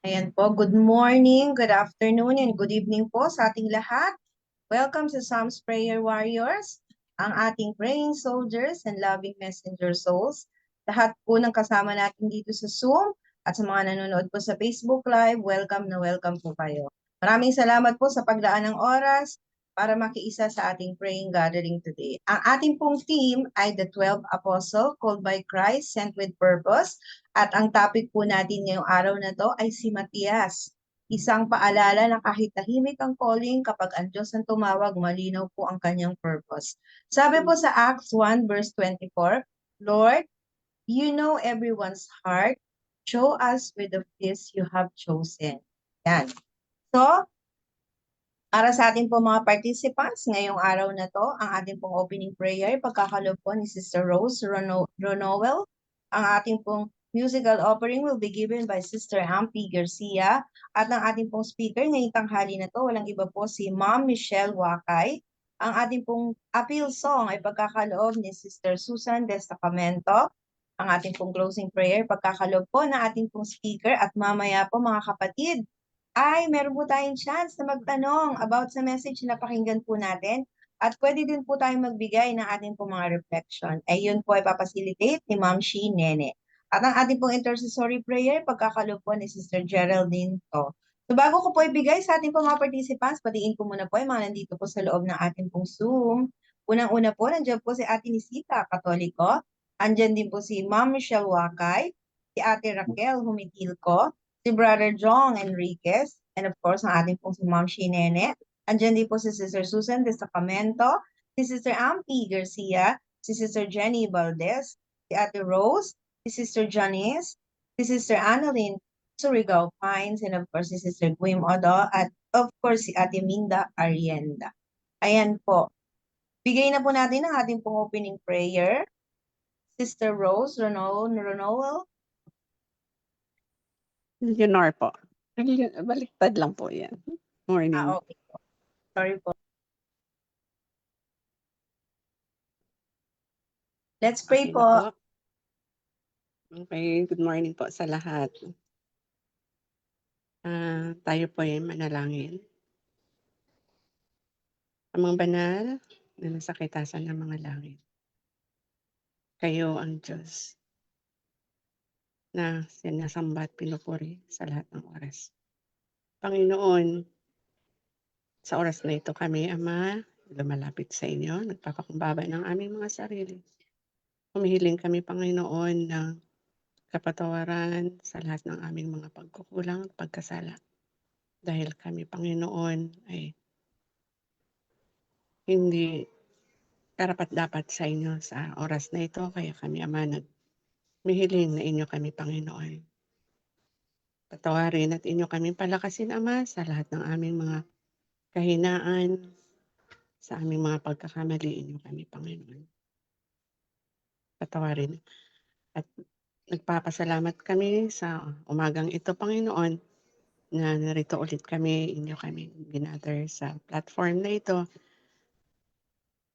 Ayan po, good morning, good afternoon, and good evening po sa ating lahat. Welcome sa Psalms Prayer Warriors, ang ating praying soldiers and loving messenger souls. Lahat po ng kasama natin dito sa Zoom at sa mga nanonood po sa Facebook Live, welcome na welcome po kayo. Maraming salamat po sa paglaan ng oras para makiisa sa ating praying gathering today. Ang ating pong team ay the 12 Apostle called by Christ, sent with purpose. At ang topic po natin ngayong araw na to ay si Matias. Isang paalala na kahit tahimik ang calling, kapag ang Diyos ang tumawag, malinaw po ang kanyang purpose. Sabi po sa Acts 1 verse 24, Lord, you know everyone's heart. Show us with the feast you have chosen. Yan. So, para sa ating po mga participants, ngayong araw na to, ang ating pong opening prayer, pagkakalob po ni Sister Rose Ronowell. Ang ating pong musical offering will be given by Sister Ampie Garcia. At ang ating pong speaker ngayong tanghali na to, walang iba po si Ma'am Michelle Wakay. Ang ating pong appeal song ay pagkakaloob ni Sister Susan Destacamento. Ang ating pong closing prayer, pagkakaloob po na ating pong speaker at mamaya po mga kapatid, ay meron po tayong chance na magtanong about sa message na pakinggan po natin. At pwede din po tayong magbigay ng ating po mga reflection. Ay yun po ay papacilitate ni Ma'am Shi Nene. At ang ating pong intercessory prayer, pagkakalo po ni Sister Geraldine To. So bago ko po ibigay sa ating po mga participants, patiin ko muna po yung mga nandito po sa loob ng ating pong Zoom. Unang-una po, nandiyan po si Ate Nisita, Katoliko. Andyan din po si Ma'am Michelle Wakay, si Ate Raquel Humitilco, si Brother John Enriquez, and of course, ang ating pong si Ma'am Shinene. Andiyan din po si Sister Susan de Sacramento, si Sister Ampie Garcia, si Sister Jenny Valdez, si Ate Rose, si Sister Janice, si Sister Annalyn Surigao Pines, and of course, si Sister Guim Odo, at of course, si Ate Minda Arienda. Ayan po. Bigay na po natin ang ating pong opening prayer. Sister Rose Ronowell. Leonor po. Baliktad lang po yan. Morning. Okay po. Sorry po. Let's pray Okay po. na po. Okay, good morning po sa lahat. Tayo po ay manalangin. Amang banal na nasa kaitasan ng mga langit. Kayo ang Diyos na sinasamba at pinupuri sa lahat ng oras. Panginoon, sa oras na ito kami, Ama, lumalapit sa inyo, nagpapakumbaba ng aming mga sarili. Humihiling kami, Panginoon, ng kapatawaran sa lahat ng aming mga pagkukulang at pagkasala. Dahil kami, Panginoon, ay hindi karapat-dapat sa inyo sa oras na ito, kaya kami, Ama, naghihiling na inyo kami, Panginoon. Patawarin at inyo kami palakasin, Ama, sa lahat ng aming mga kahinaan, sa aming mga pagkakamali, inyo kami, Panginoon. Patawarin. At nagpapasalamat kami sa umagang ito, Panginoon, na narito ulit kami, inyo kami ginather sa platform na ito.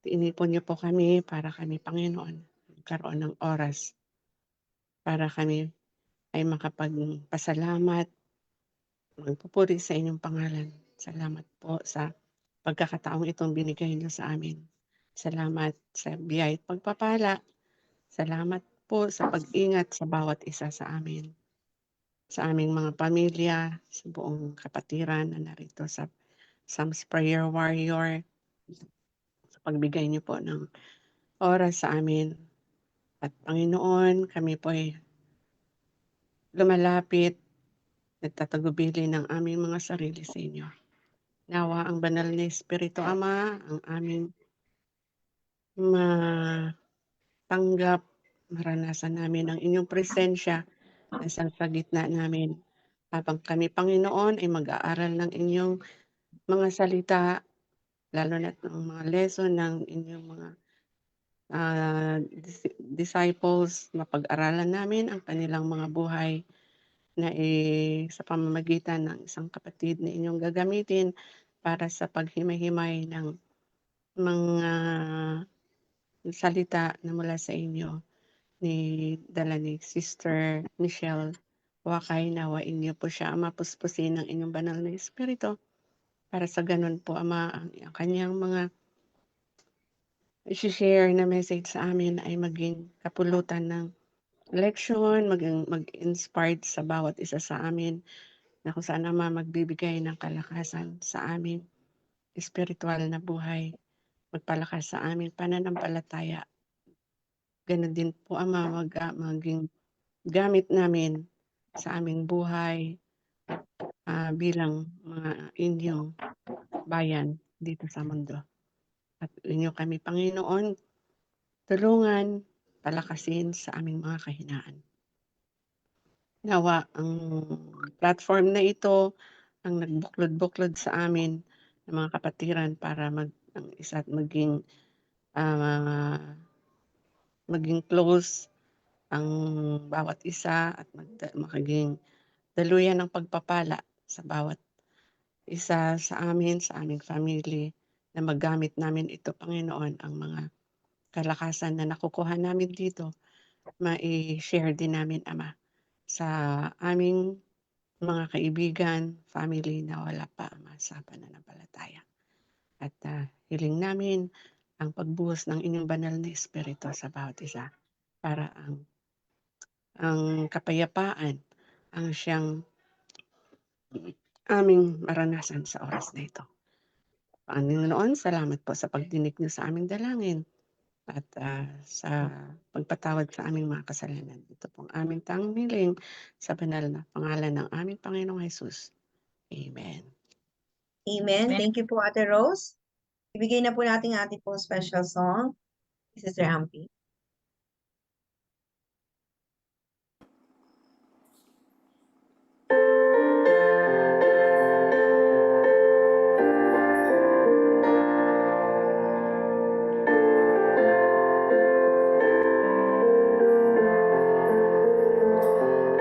Inipon niyo po kami para kami, Panginoon, magkaroon ng oras para kami ay makapagpasalamat, magpupuri sa inyong pangalan. Salamat po sa pagkakataong itong binigay niyo sa amin. Salamat sa biyaya at pagpapala. Salamat po sa pag-ingat sa bawat isa sa amin. Sa aming mga pamilya, sa buong kapatiran na narito sa Psalms Prayer Warrior, sa pagbigay niyo po ng oras sa amin. At Panginoon, kami po ay lumalapit, nagtatagubili ng aming mga sarili sa inyo. Nawa ang banal na Espiritu Ama, ang aming matanggap, maranasan namin ang inyong presensya na sa gitna namin. Habang kami, Panginoon, ay mag-aaral ng inyong mga salita, lalo na ng mga lesson ng inyong mga disciples, mapag-aralan namin ang kanilang mga buhay na sa pamamagitan ng isang kapatid na inyong gagamitin para sa paghimay-himay ng mga salita na mula sa inyo dala ni Sister Michelle Wakay nawain niyo po siya, Ama, puspusin ng inyong banal na espiritu, para sa gano'n po, Ama, ang kanyang mga ishi-share na message sa amin ay maging kapulutan ng leksyon, mag-inspired sa bawat isa sa amin, na kung saan, Ama, magbibigay ng kalakasan sa aming espirituwal na buhay, magpalakas sa aming pananampalataya. Gano'n din po, Ama, maging gamit namin sa aming buhay, bilang mga inyong bayan dito sa mundo. At inyo kami, Panginoon, tulungan, palakasin sa aming mga kahinaan. Nawa ang platform na ito ang nagbuklod-buklod sa amin ng mga kapatiran para ang isa't maging close ang bawat isa at maging daluyan ng pagpapala sa bawat isa sa amin, sa aming family, na magamit namin ito, Panginoon, ang mga kalakasan na nakukuha namin dito, mai-share din namin, Ama, sa aming mga kaibigan, family na wala pa, Ama, sa pananampalataya. At hiling namin ang pagbuhos ng inyong banal na espiritu sa bawat isa, para ang kapayapaan ang siyang aming maranasan sa oras na ito. Panginoon, salamat po sa pagdinig niyo sa aming dalangin at sa pagpatawad sa aming mga kasalanan. Ito pong aming tanging hiling sa banal na pangalan ng aming Panginoong Hesus. Amen. Amen. Thank you po, Ate Rose. Ibigay na po natin ang ating pong special song, Sister Ampi.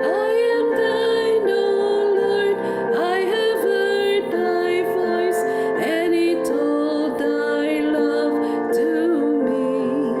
I am thine, O Lord, I have heard thy voice, and it told thy love to me.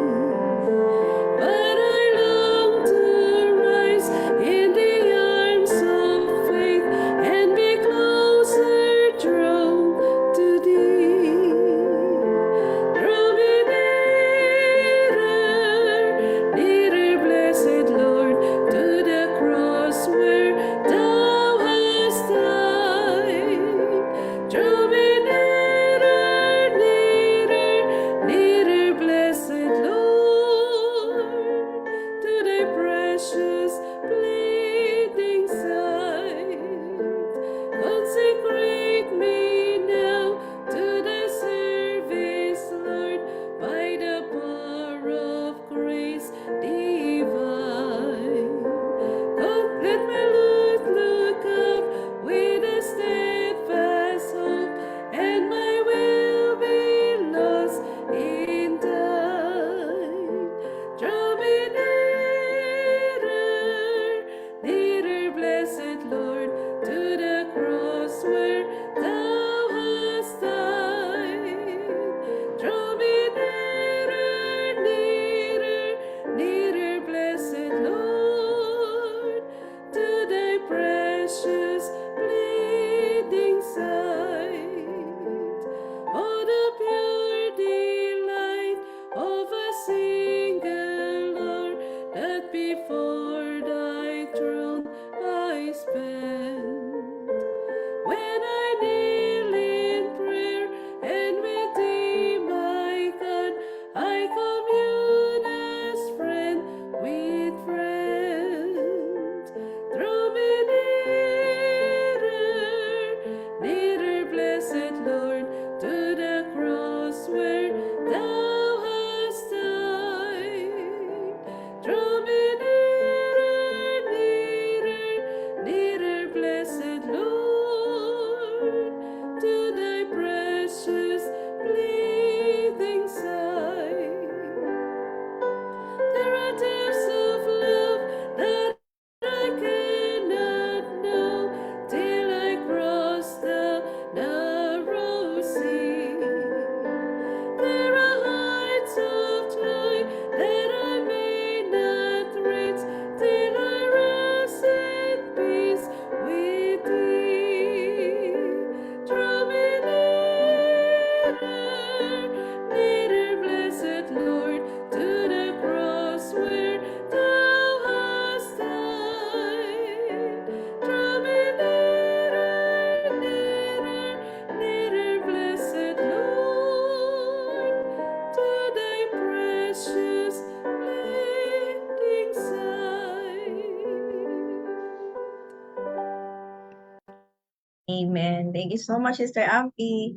Amen. Thank you so much, Sister Ampi.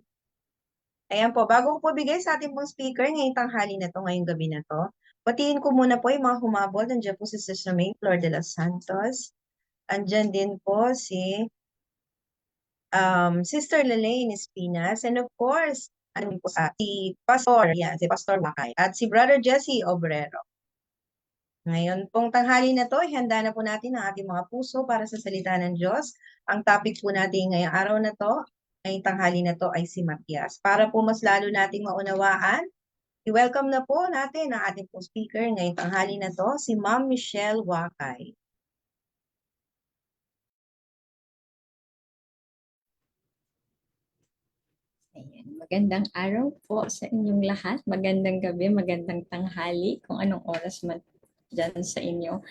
Ayan po, bago ko po bigay sa ating pong speaker ngayong tanghali na to, ngayong gabi na to, batiin ko muna po yung mga humabol. Nandiyan po si Sister May Flor de los Santos. Andyan din po si Sister Lelaine Espinas. And of course, ano po si Pastor, yan, si Pastor Wakay. At si Brother Jesse Obrero. Ngayon pong tanghali na to, ihanda na po natin ang ating mga puso para sa salita ng Diyos. Ang topic po natin ngayong araw na to, ngayong tanghali na to ay si Matias. Para po mas lalo nating maunawaan, i-welcome na po natin ang ating po speaker ngayong tanghali na to, si Ma'am Michelle Wakay. Ayan. Magandang araw po sa inyong lahat. Magandang gabi, magandang tanghali, kung anong oras man dyan sa inyo.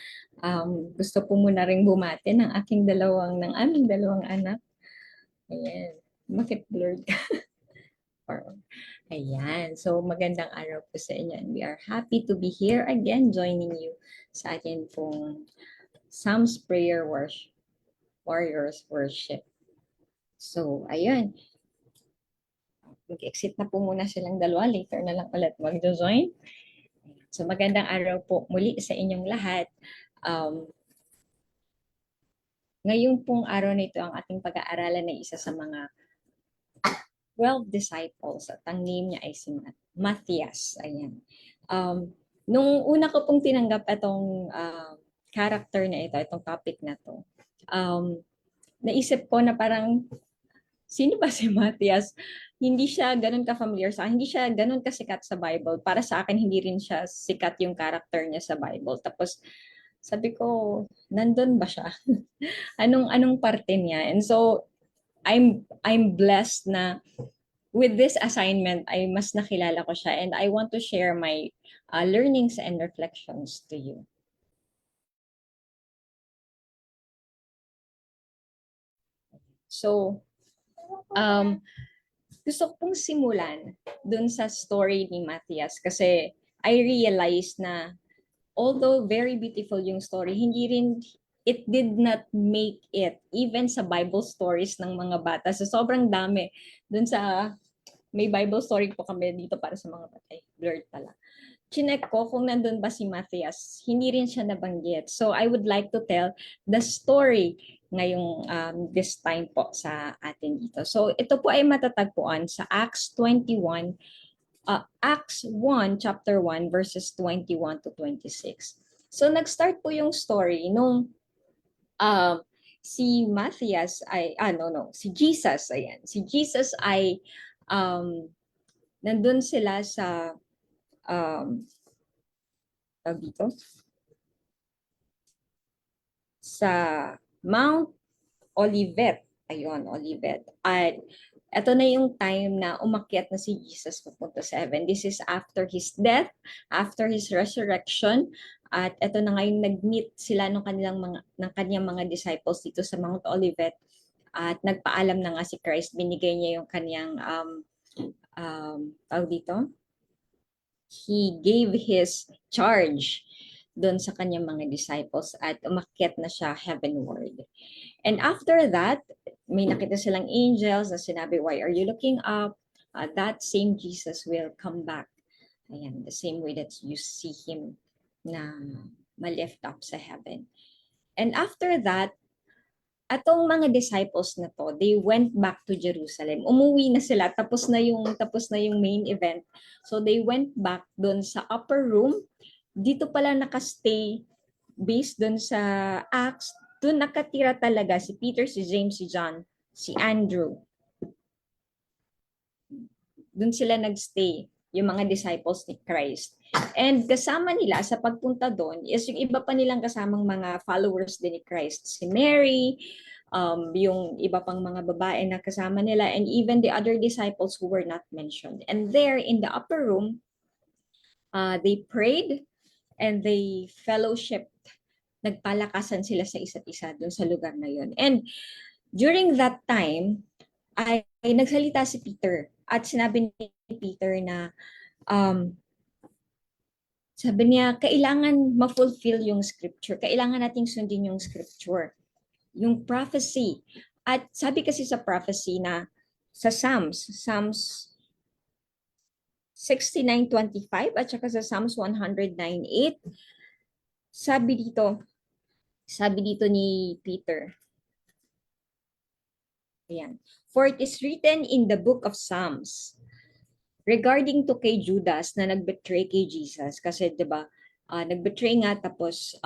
Gusto po muna rin bumati ng aming dalawang anak. Ayan. Bakit blurred ka? Ayan. So, magandang araw po sa inyo. And we are happy to be here again, joining you sa atin pong Psalms Prayer Warriors Worship. So, ayun. Mag-exit na po muna silang dalawa. Later na lang ulit mag-join. So magandang araw po muli sa inyong lahat. Ngayong pong araw na ito ang ating pag-aaralan na isa sa mga 12 disciples at ang name niya ay si Matthias. Ayan. Nung una ko pong tinanggap itong character na ito, itong topic na to, naisip ko na parang sino ba si Matthias? Hindi siya ganun ka-familiar sa akin. Hindi siya ganun kasikat sa Bible. Para sa akin, hindi rin siya sikat yung character niya sa Bible. Tapos, sabi ko, nandun ba siya? anong parte niya? And so, I'm blessed na with this assignment, ay mas nakilala ko siya. And I want to share my learnings and reflections to you. So, gusto ko pong simulan dun sa story ni Matthias kasi I realized na although very beautiful yung story, it did not make it even sa Bible stories ng mga bata. So sobrang dami dun sa may Bible story po kami dito para sa mga bata. Blurred pala. Chinek ko kung nandun ba si Matthias. Hindi rin siya nabanggit. So I would like to tell the story ngayong this time po sa atin dito. So ito po ay matatagpuan sa Acts 1 chapter 1 verses 21 to 26. So nag-start po yung story nung si Matthias ay si Jesus, ayan. Si Jesus ay nandun sila sa dito sa Mount Olivet. Ayun, Olivet. At ito na yung time na umakyat na si Jesus papunta sa heaven. This is after his death, after his resurrection. At ito na ngayon nag-meet sila ng kanyang mga disciples dito sa Mount Olivet. At nagpaalam na nga si Christ. Binigay niya yung kanyang dito. He gave his charge doon sa kanyang mga disciples at umakyat na siya heavenward. And after that, may nakita silang angels na sinabi, why are you looking up? That same Jesus will come back. Ayan, the same way that you see him na ma-lift up sa heaven. And after that, atong mga disciples na to, they went back to Jerusalem. Umuwi na sila, tapos na yung main event. So they went back doon sa upper room. Dito pala nakastay based doon sa Acts. Doon nakatira talaga si Peter, si James, si John, si Andrew. Doon sila nagstay, yung mga disciples ni Christ. And kasama nila sa pagpunta doon is yung iba pa nilang kasamang mga followers din ni Christ. Si Mary, yung iba pang mga babae na kasama nila, and even the other disciples who were not mentioned. And there in the upper room, they prayed and they fellowshiped. Nagpalakasan sila sa isa't isa doon sa lugar na yun. And during that time, ay nagsalita si Peter. At sinabi ni Peter na, sabi niya, kailangan ma-fulfill yung scripture. Kailangan nating sundin yung scripture. Yung prophecy At sabi kasi sa prophecy na sa Psalms 69:25 at saka sa Psalms 109:8, sabi dito ni Peter, ayan, for it is written in the book of Psalms regarding to kay Judas na nagbetray kay Jesus, kasi 'di ba, nagbetray nga tapos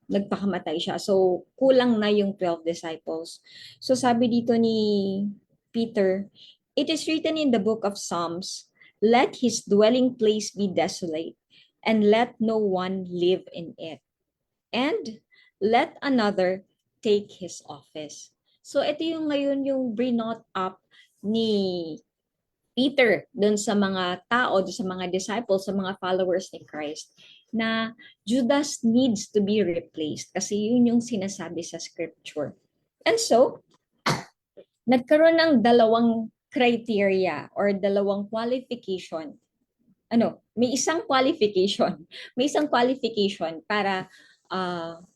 nagpakamatay siya. So kulang na yung 12 disciples. So sabi dito ni Peter, it is written in the book of Psalms, let his dwelling place be desolate, and let no one live in it, and let another take his office. So ito yung ngayon yung brinot up ni Peter doon sa mga tao, doon sa mga disciples, sa mga followers ni Christ, na Judas needs to be replaced kasi yun yung sinasabi sa scripture. And so, nagkaroon ng dalawang criteria or dalawang qualification. May isang qualification. May isang qualification para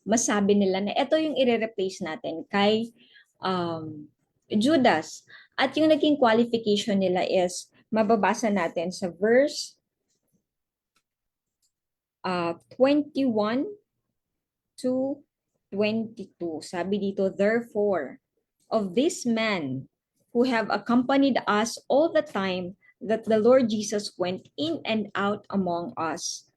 masabi nila na ito yung i-replace natin kay Judas. At yung naging qualification nila is, mababasa natin sa verse 21 to 22. Sabi dito, therefore, of this man who have accompanied us all the time that the Lord Jesus went in and out among us,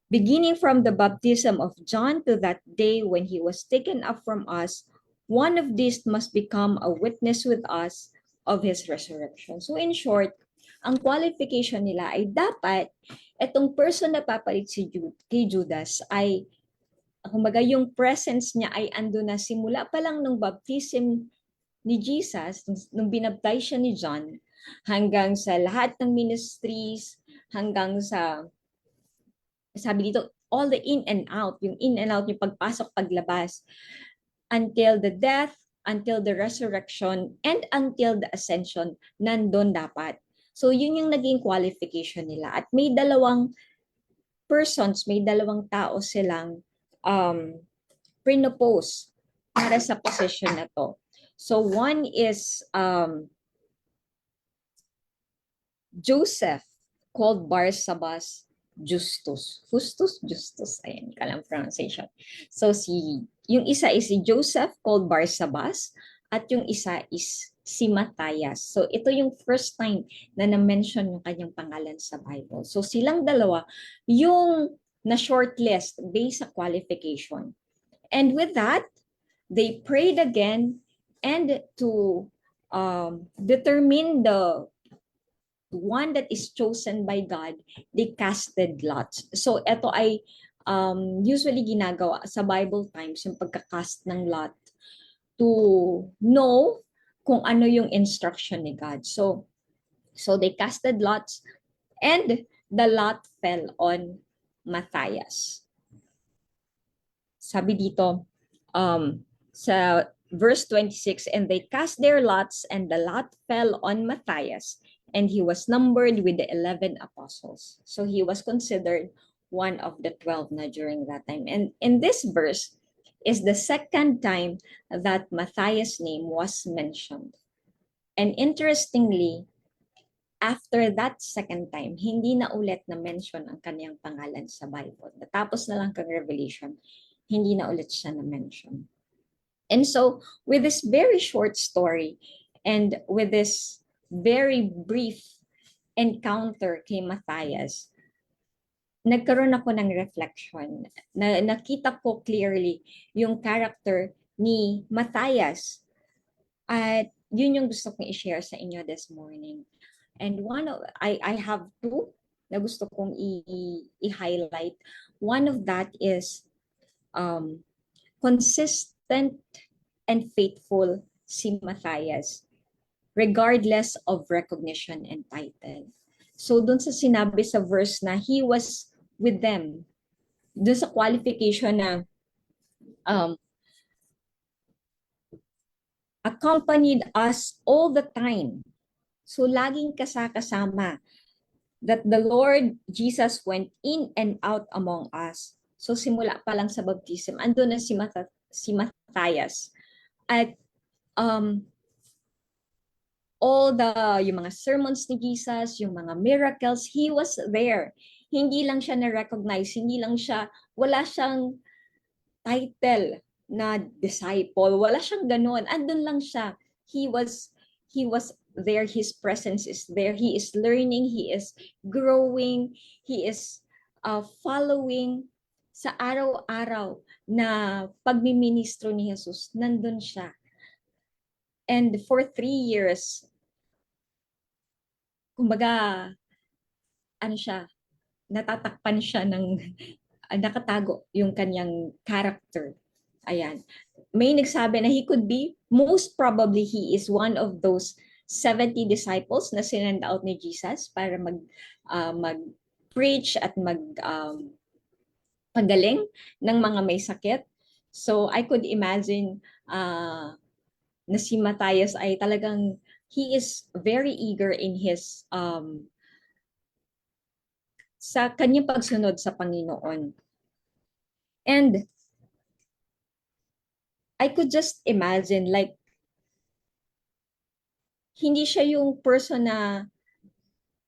beginning from the baptism of John to that day when he was taken up from us, one of these must become a witness with us of his resurrection. So in short, ang qualification nila ay dapat itong person na papalit kay Judas ay, kumbaga, yung presence niya ay ando na simula pa lang ng baptism ni Jesus, nung binaptize siya ni John, hanggang sa lahat ng ministries, hanggang sa, sabi dito, all the in and out, yung pagpasok, paglabas, until the death, until the resurrection, and until the ascension, nandun dapat. So yun yung naging qualification nila. At may dalawang persons, may dalawang tao silang pinopose para sa position na to. So one is Joseph, called Barsabas Justus. Justus, ayan, kalang pronunciation. So yung isa is si Joseph, called Barsabas, at yung isa is si Matthias. So ito yung first time na na-mention yung kanyang pangalan sa Bible. So silang dalawa yung na-shortlist based sa qualification. And with that, they prayed again, and to determine the one that is chosen by God, they casted lots. So ito ay usually ginagawa sa Bible times, yung pagka-cast ng lot to know kung ano yung instruction ni God. So they casted lots, and the lot fell on Matthias. Sabi dito sa verse 26, and they cast their lots, and the lot fell on Matthias, and he was numbered with the 11 apostles. So he was considered one of the 12 na during that time. And in this verse is the second time that Matthias' name was mentioned. And interestingly, after that second time, hindi na ulit na mention ang kanyang pangalan sa Bible. Natapos na lang kang Revelation, hindi na ulit siya na mention. And so, with this very short story, and with this very brief encounter kay Matthias, nagkaroon ako ng reflection. Nakita ko clearly yung character ni Matthias. At yun yung gusto kong i-share sa inyo this morning. And I have two na gusto kong i-highlight. One of that is consistent and faithful si Matthias, regardless of recognition and title. So dun sa sinabi sa verse na he was with them, dun sa qualification na accompanied us all the time. So laging kasama, that the Lord Jesus went in and out among us. So simula pa lang sa baptism, ando na si Matthias. At um, all yung mga sermons ni Jesus, yung mga miracles, he was there. Hindi lang siya na-recognize, wala siyang title na disciple, wala siyang ganun. Andun lang siya. He was there, his presence is there. He is learning, he is growing, he is following sa araw-araw na pagmiministro ni Jesus, nandun siya. And for 3 years, kumbaga, ano siya, natatakpan siya ng nakatago yung kanyang character. Ayan. May nagsabi na he could be, most probably he is one of those 70 disciples na sinend out ni Jesus para mag-preach at pagaling ng mga may sakit. So I could imagine na si Matthias ay talagang, he is very eager in his sa kanyang pagsunod sa Panginoon. And I could just imagine, like, hindi siya yung person na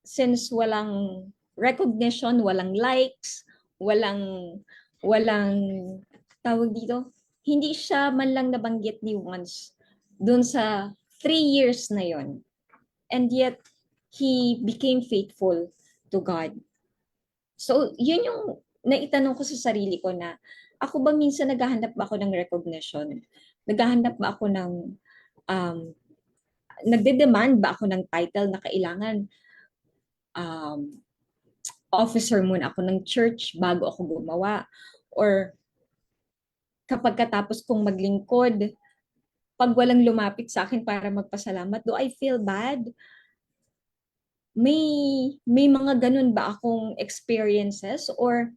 since walang recognition, walang likes, walang tawag dito, hindi siya man lang nabanggit ni once dun sa 3 years na yon. And yet, he became faithful to God. So, yun yung naitanong ko sa sarili ko na, ako ba minsan naghahanap ba ako ng recognition? Naghahanap ba ako ng, nagde-demand ba ako ng title na kailangan officer muna ako ng church bago ako gumawa? Or kapag katapos kong maglingkod, pag walang lumapit sa akin para magpasalamat, do I feel bad? May mga ganun ba akong experiences, or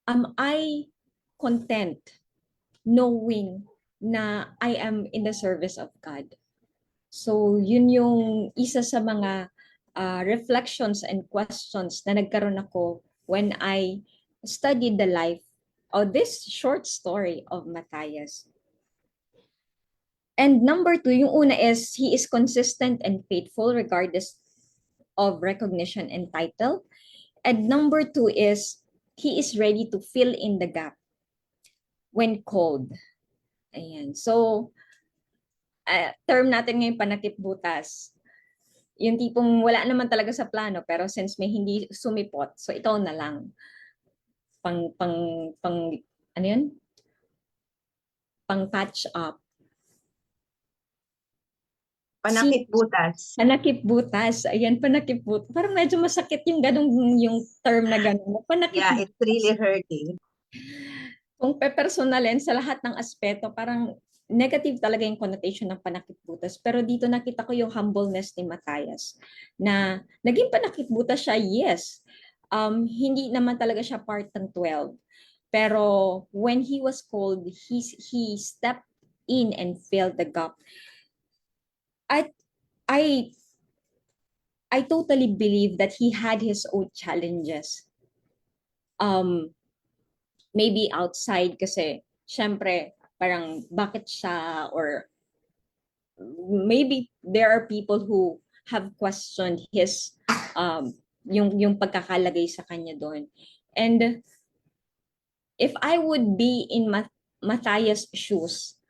am I content knowing na I am in the service of God? So yun yung isa sa mga reflections and questions na nagkaroon ako when I studied the life of this short story of Matthias. And number 2, yung una is, he is consistent and faithful regardless of recognition and title. And number 2 is, he is ready to fill in the gap when called. Ayan. So, term natin ngayon, panakip-butas. Yung tipong wala naman talaga sa plano, pero since may hindi sumipot, so ito na lang. Ano yun? Pang patch up. Panakip-butas. Panakip-butas. Ayan, panakip-butas. Parang medyo masakit yung ganung yung term na ganun. Yeah, it's really hurting. Kung pepersonalin sa lahat ng aspeto, parang negative talaga yung connotation ng panakip-butas. Pero dito nakita ko yung humbleness ni Matthias. Na naging panakip-butas siya, yes. Hindi naman talaga siya part ng 12. Pero when he was called, he stepped in and filled the gap. I totally believe that he had his own challenges. Maybe outside kasi, syempre, parang bakit siya, or maybe there are people who have questioned his, yung pagkakalagay sa kanya doon. And if I would be in Matthias' shoes,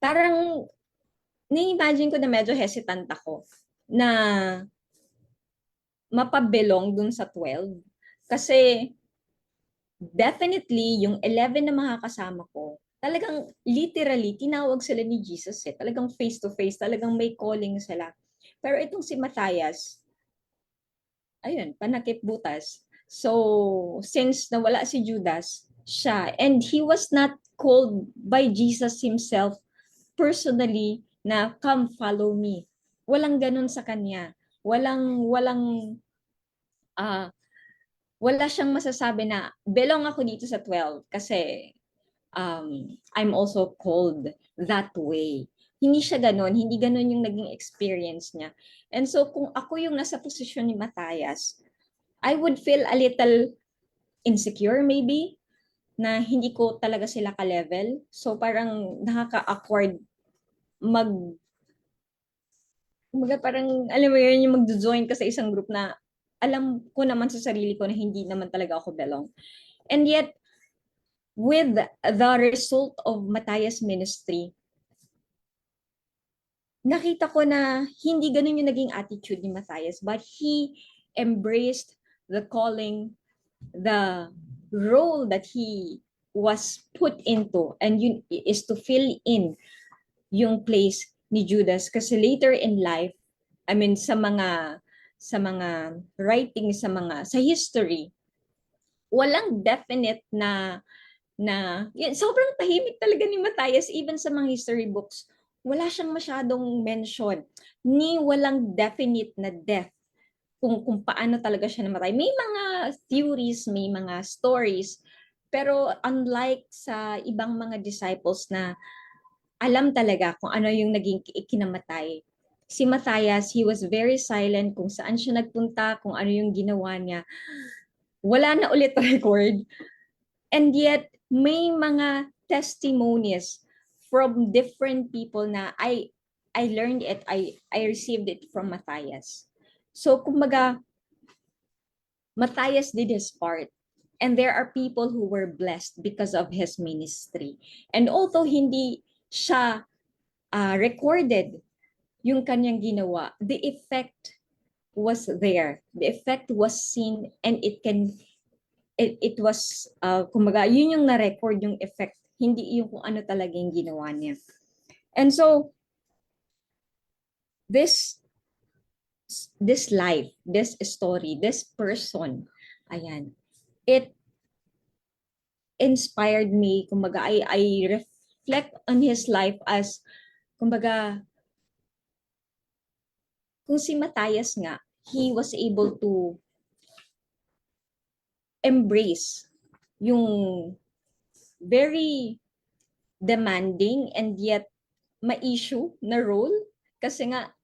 parang ni-imagine ko na medyo hesitant ako na mapabelong dun sa 12. Kasi definitely yung 11 na mga kasama ko, talagang literally tinawag sila ni Jesus eh. Talagang face to face, talagang may calling sila. Pero itong si Matthias, ayun, panakip-butas. So, since nawala si Judas, siya, and he was not called by Jesus himself personally na come follow me. Walang ganun sa kanya. Wala siyang masasabi na belong ako dito sa 12 kasi I'm also called that way. Hindi siya ganun. Hindi ganun yung naging experience niya. And so kung ako yung nasa posisyon ni Matthias, I would feel a little insecure maybe, na hindi ko talaga sila ka-level. So parang nakaka-awkward kumbaga parang, alam mo yun, yung mag-join ka sa isang group na alam ko naman sa sarili ko na hindi naman talaga ako belong. And yet, with the result of Matthias ministry, nakita ko na hindi ganun yung naging attitude ni Matthias, but he embraced the calling, the role that he was put into, and yun is to fill in yung place ni Judas. Kasi later in life, I mean sa mga writing, sa history, walang definite na yun, sobrang tahimik talaga ni Matthias. Even sa mga history books, wala siyang masyadong mention, ni walang definite na death kung paano talaga siya namatay. May mga theories, may mga stories, pero unlike sa ibang mga disciples na alam talaga kung ano yung naging ikinamatay, si Matthias, he was very silent kung saan siya nagpunta, kung ano yung ginawa niya. Wala na ulit record. And yet, may mga testimonies from different people na I learned it, I received it from Matthias. So, kumbaga, Matthias did his part. And there are people who were blessed because of his ministry. And although hindi siya recorded yung kanyang ginawa, the effect was there. The effect was seen, and it was, kumbaga, yun yung na-record yung effect, hindi yung kung ano talaga yung ginawa niya. And so, this life, this story, this person, ayan, it inspired me, kumbaga, I reflect on his life as, kumbaga, kung si Matthias nga, he was able to embrace yung very demanding and yet ma-issue na role, kasi nga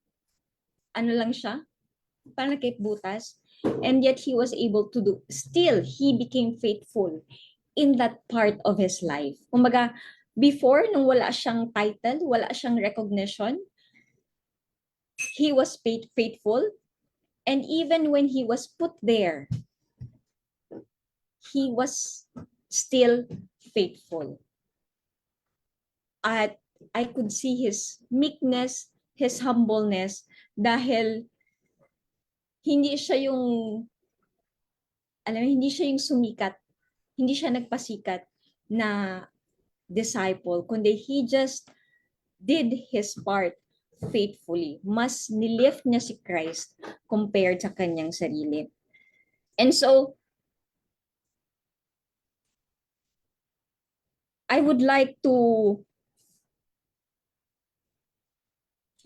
ano lang siya, parang nakikbutas, and yet he was able to do, still he became faithful in that part of his life. Kumbaga, before, nung wala siyang title, wala siyang recognition, he was faithful, and even when he was put there, he was still faithful. At I could see his meekness, his humbleness, dahil hindi siya yung, alam mo, hindi siya yung sumikat, hindi siya nagpasikat na disciple, kundi he just did his part faithfully. Mas nilift niya si Christ compared sa kanyang sarili. And so, I would like to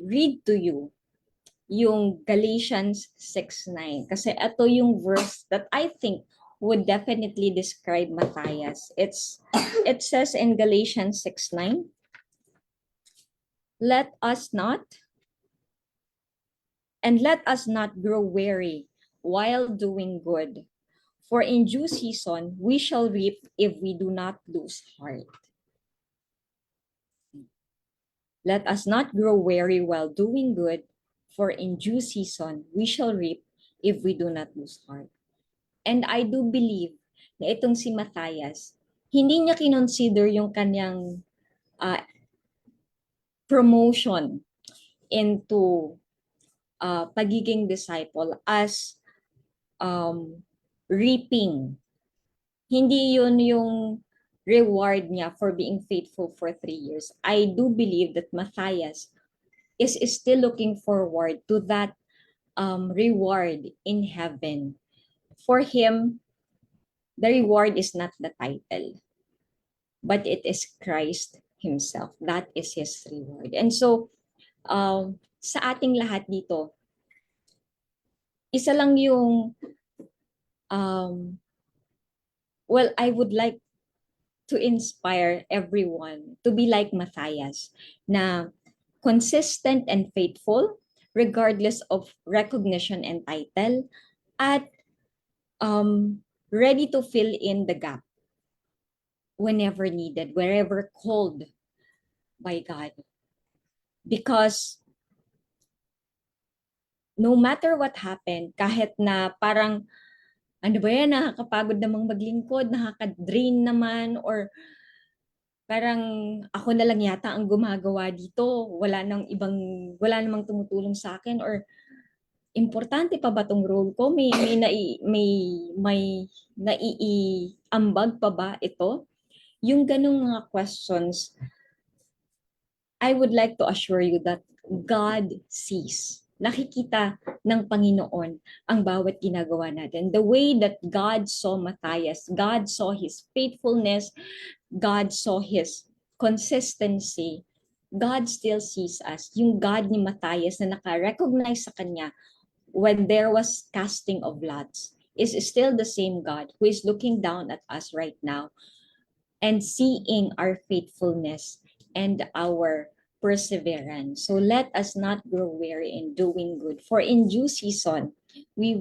read to you yung Galatians 6:9. Kasi ito yung verse that I think would definitely describe Matthias. It says in Galatians 6:9, let us not grow weary while doing good, for in due season we shall reap if we do not lose heart. Let us not grow weary while doing good, for in due season we shall reap if we do not lose heart. And I do believe na itong si Matthias, hindi niya kinonsider yung kanyang promotion into pagiging disciple as reaping. Hindi yun yung reward niya for being faithful for 3 years. I do believe that Matthias is still looking forward to that reward in heaven. For him, the reward is not the title, but it is Christ himself. That is his reward. And so, sa ating lahat dito, isa lang yung, well, I would like to inspire everyone to be like Matthias, na consistent and faithful, regardless of recognition and title, at ready to fill in the gap whenever needed, wherever called by God. Because no matter what happened, kahit na parang, ano ba yan, nakakapagod namang maglingkod, nakaka-drain naman, or parang ako na lang yata ang gumagawa dito, wala namang tumutulong sa akin, or importante pa ba tong role ko? May naiiambag pa ba ito? Yung ganong mga questions, I would like to assure you that God sees. Nakikita ng Panginoon ang bawat ginagawa natin. The way that God saw Matthias, God saw his faithfulness, God saw his consistency, God still sees us. Yung God ni Matthias na naka-recognize sa kanya when there was casting of lots is still the same God who is looking down at us right now and seeing our faithfulness and our perseverance. So let us not grow weary in doing good, for in due season we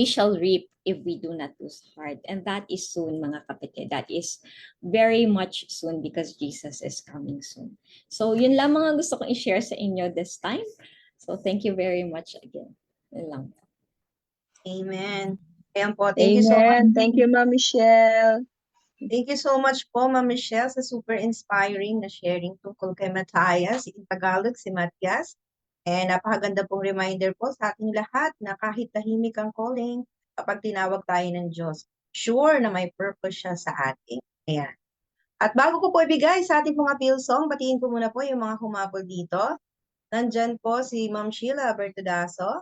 shall reap if we do not lose heart. And that is soon, mga kapatid. That is very much soon because Jesus is coming soon. So yun lang mga gusto kong i-share sa inyo this time. So thank you very much again. Yun lang. Amen. Ayan po, thank you so much. Amen. Thank you, Ma'am Michelle. Thank you so much po, Ma'am Michelle, sa super inspiring na sharing tungkol kay Matthias. In Tagalog, si Matias. And napakaganda pong reminder po sa ating lahat na kahit tahimik ang calling, kapag tinawag tayo ng Diyos, sure na may purpose siya sa ating. Ayan. At bago ko po ibigay sa ating mga appeal song, batiin ko muna po yung mga humabol dito. Nandyan po si Ma'am Sheila Bertudaso.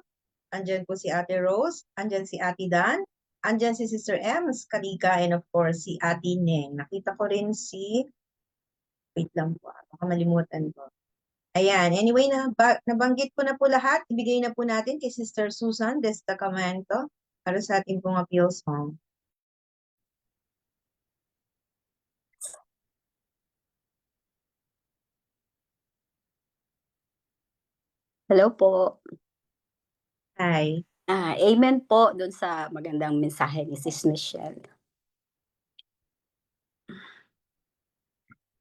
Andyan po si Ate Rose. Andyan si Ate Dan. Andyan si Sister M. Kalika. And of course, si Ate Neng. Nakita ko rin si... Wait lang po. Baka malimutan ko. Ayan. Anyway, nabanggit ko na po lahat. Ibigay na po natin kay Sister Susan Destacamento para sa ating pong appeal song. Hello po. Hi. Amen po dun sa magandang mensahe ni Sis Michelle.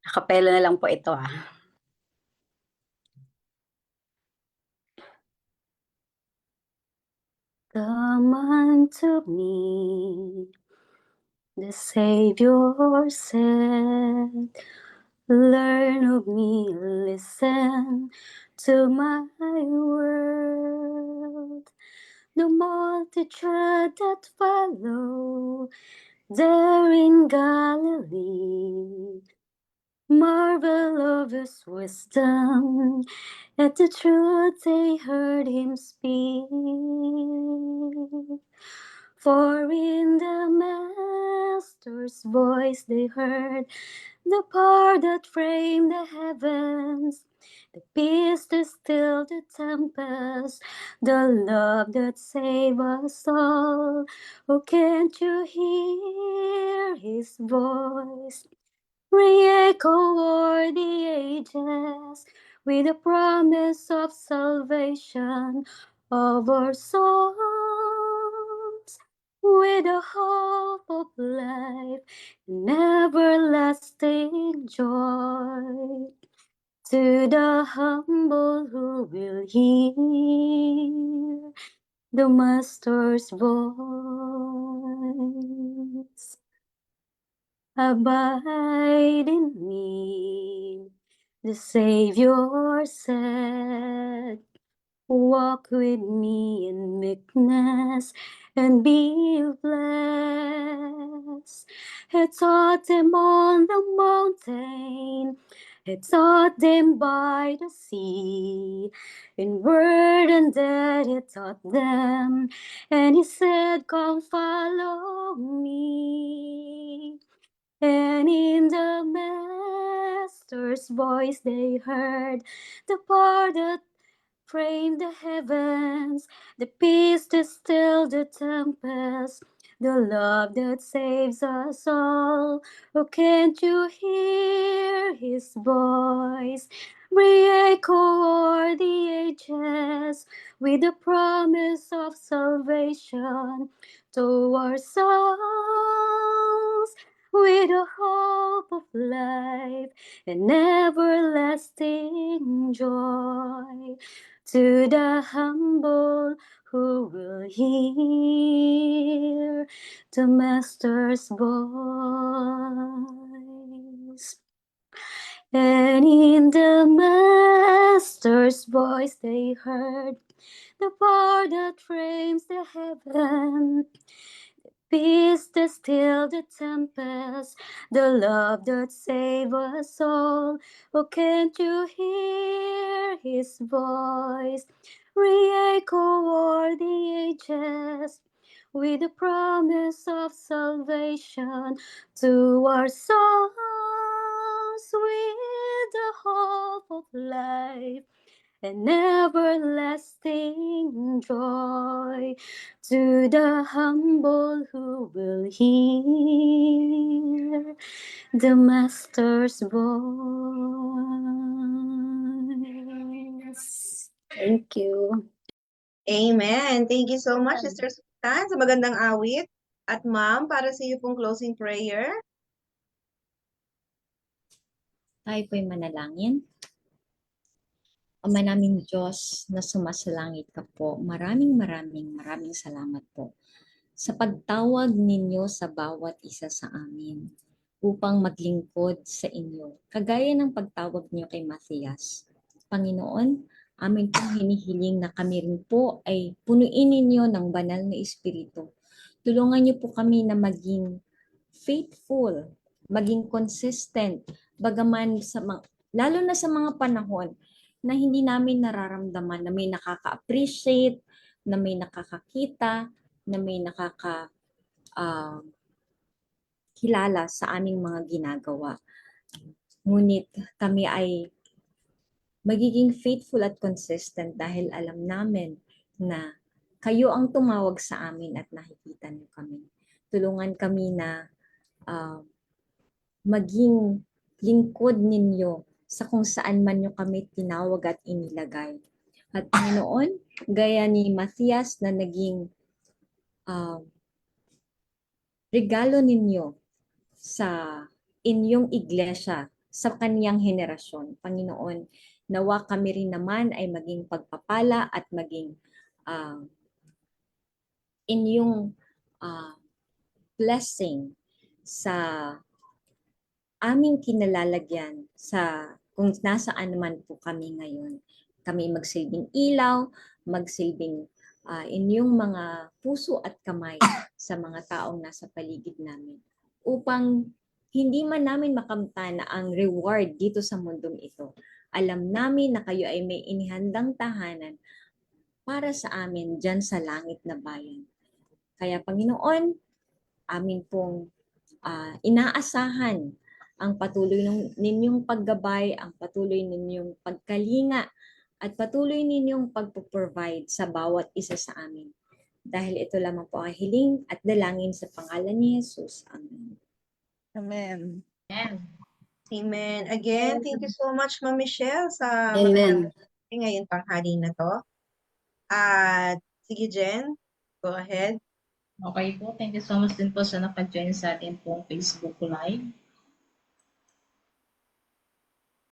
Akapela na lang po ito . Come unto me, the Savior said, learn of me, listen to my word. The multitude that follow there in Galilee marvel of his wisdom, at the truth they heard him speak. For in the Master's voice they heard the power that framed the heavens, the peace that stilled the tempest, the love that saved us all. Oh, can't you hear his voice? Re-echo o'er the ages with the promise of salvation of our souls, with the hope of life and everlasting joy. To the humble who will hear the Master's voice. Abide in me, the Savior said. Walk with me in meekness and be blessed. He taught them on the mountain, he taught them by the sea. In word and deed he taught them, and he said, come follow me. And in the Master's voice they heard the power that framed the heavens, the peace that stilled the tempest, the love that saves us all. Oh, can't you hear his voice? Re-echo o'er the ages with the promise of salvation to our souls, with a hope of life and everlasting joy. To the humble who will hear the Master's voice. And in the Master's voice they heard the power that frames the heaven, peace that still the tempest, the love that save us all. Oh, can't you hear his voice re-echo o'er the ages with the promise of salvation to our souls, with the hope of life and everlasting joy, to the humble who will hear the Master's voice. Thank you. Amen. Thank you so much, Sister Sultan, sa magandang awit. At ma'am, para sa iyo pong closing prayer. Tayo po'y manalangin. Ama naming Diyos na sumasalangit ka po, maraming salamat po sa pagtawag ninyo sa bawat isa sa amin upang maglingkod sa inyo. Kagaya ng pagtawag niyo kay Matthias. Panginoon, amin pong hinihiling na kami rin po ay punuin ninyo ng banal na Espiritu. Tulungan niyo po kami na maging faithful, maging consistent, bagaman lalo na sa mga panahon na hindi namin nararamdaman na may nakaka-appreciate, na may nakakakita, na may kilala sa aming mga ginagawa. Ngunit kami ay magiging faithful at consistent dahil alam namin na kayo ang tumawag sa amin at nakikita niyo kami. Tulungan kami na maging lingkod ninyo sa kung saan man nyo kami tinawag at inilagay. At Panginoon, gaya ni Matthias na naging regalo ninyo sa inyong iglesia, sa kaniyang henerasyon. Panginoon, nawa kami rin naman ay maging pagpapala at maging inyong blessing sa aming kinalalagyan sa kung nasaan man po kami ngayon. Kami magsilbing ilaw, magsilbing inyong mga puso at kamay sa mga taong nasa paligid namin. Upang hindi man namin makamtan ang reward dito sa mundong ito. Alam namin na kayo ay may inihandang tahanan para sa amin dyan sa langit na bayan. Kaya Panginoon, amin pong inaasahan ang patuloy ninyong paggabay, ang patuloy ninyong pagkalinga, at patuloy ninyong pagpo-provide sa bawat isa sa amin. Dahil ito lamang po ang hiling at dalangin sa pangalan ni Jesus. Amen. Amen. Amen. Again, thank you so much, Ma'am Michelle, sa Amen. ngayong tanghali na to. At sige, Jen, go ahead. Okay po, thank you so much din po sa naka-join sa ating pong Facebook Live.